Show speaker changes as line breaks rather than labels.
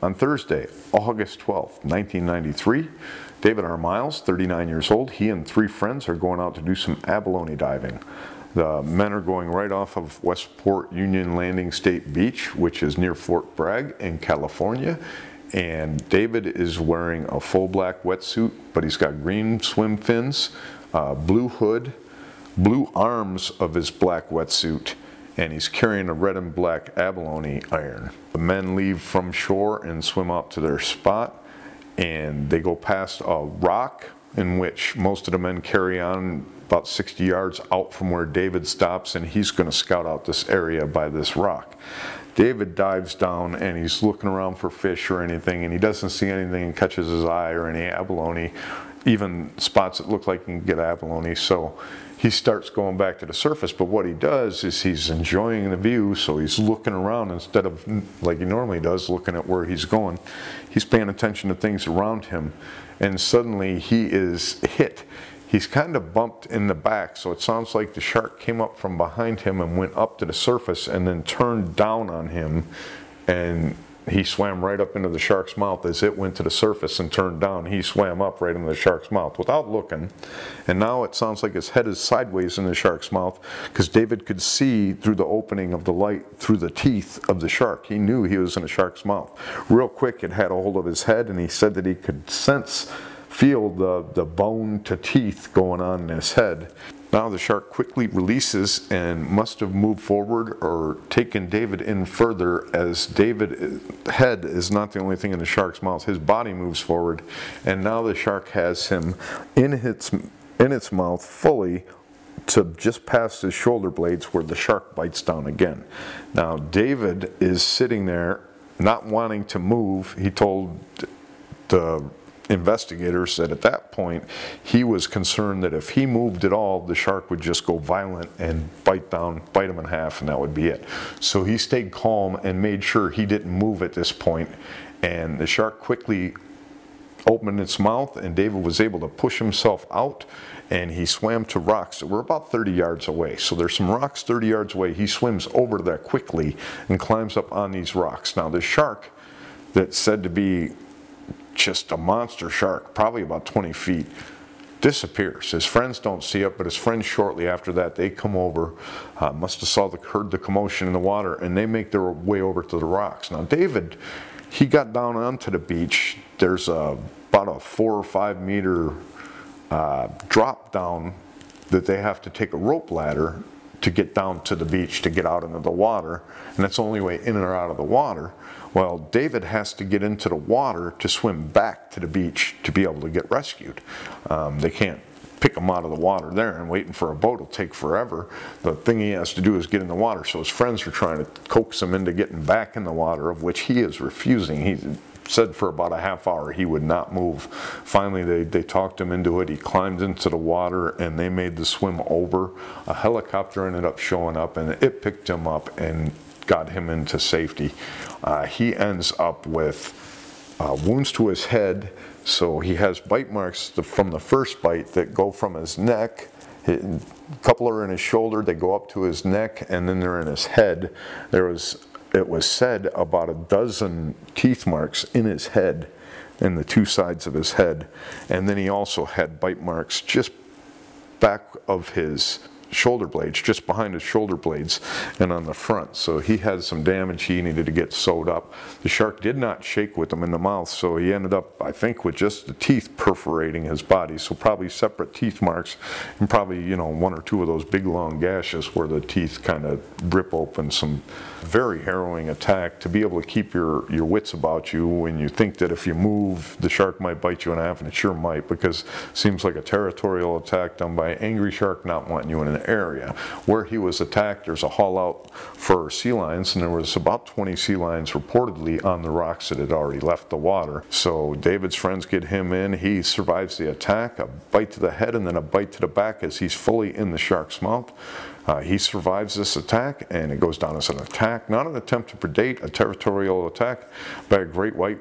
On Thursday, August 12th, 1993, David R. Miles, 39 years old, he and 3 friends are going out to do some abalone diving. The men are going right off of Westport Union Landing State Beach, which is near Fort Bragg in California. And David is wearing a full black wetsuit, but he's got green swim fins, blue hood, blue arms of his black wetsuit, and he's carrying a red and black abalone iron. The men leave from shore and swim out to their spot, and they go past a rock in which most of the men carry on about 60 yards out from where David stops, and he's going to scout out this area by this rock. David dives down and he's looking around for fish or anything, and he doesn't see anything and catches his eye or any abalone, even spots that look like he can get abalone. So he starts going back to the surface, but what he does is he's enjoying the view, so he's looking around instead of like he normally does, looking at where he's going. He's paying attention to things around him, and suddenly he is hit. He's kind of bumped in the back, so it sounds like the shark came up from behind him and went up to the surface and then turned down on him, and he swam right up into the shark's mouth. As it went to the surface and turned down, he swam up right into the shark's mouth without looking. And now it sounds like his head is sideways in the shark's mouth, because David could see through the opening of the light through the teeth of the shark. He knew he was in a shark's mouth. Real quick, it had a hold of his head, and he said that he could feel the bone to teeth going on in his head. Now the shark quickly releases and must have moved forward or taken David in further, as David's head is not the only thing in the shark's mouth. His body moves forward, and now the shark has him in its mouth fully to just past his shoulder blades, where the shark bites down again. Now David is sitting there not wanting to move. He told the investigators that at that point he was concerned that if he moved at all, the shark would just go violent and bite him in half, and that would be it. So he stayed calm and made sure he didn't move at this point, and the shark quickly opened its mouth, and David was able to push himself out, and he swam to rocks that were about 30 yards away. So there's some rocks 30 yards away. He swims over there quickly and climbs up on these rocks. Now the shark that's said to be just a monster shark, probably about 20 feet, disappears. His friends don't see it, but his friends shortly after that, they come over, must have heard the commotion in the water, and they make their way over to the rocks. Now David, he got down onto the beach. There's about a 4 or 5 meter drop down that they have to take a rope ladder to get down to the beach, to get out into the water, and that's the only way in or out of the water. Well, David has to get into the water to swim back to the beach to be able to get rescued. They can't pick him out of the water there, and waiting for a boat will take forever. The thing he has to do is get in the water, so his friends are trying to coax him into getting back in the water, of which he is refusing. He said for about a half hour he would not move. Finally they talked him into it. He climbed into the water, and they made the swim over. A helicopter ended up showing up, and it picked him up and got him into safety. He ends up with wounds to his head, so he has bite marks from the first bite that go from his neck. A couple are in his shoulder, they go up to his neck, and then they're in his head. It was said about a dozen teeth marks in his head, in the 2 sides of his head. And then he also had bite marks just back of his shoulder blades, just behind his shoulder blades and on the front. So he had some damage. He needed to get sewed up. The shark did not shake with him in the mouth, so he ended up, I think, with just the teeth perforating his body. So probably separate teeth marks, and probably, you know, 1 or 2 of those big long gashes where the teeth kind of rip open. Some very harrowing attack. To be able to keep your wits about you when you think that if you move, the shark might bite you in half, and it sure might, because it seems like a territorial attack done by an angry shark not wanting you in an area. Where he was attacked, there's a haul out for sea lions, and there was about 20 sea lions reportedly on the rocks that had already left the water. So David's friends get him in. He survives the attack, a bite to the head and then a bite to the back as he's fully in the shark's mouth. He survives this attack, and it goes down as an attack, not an attempt to predate, a territorial attack by a great white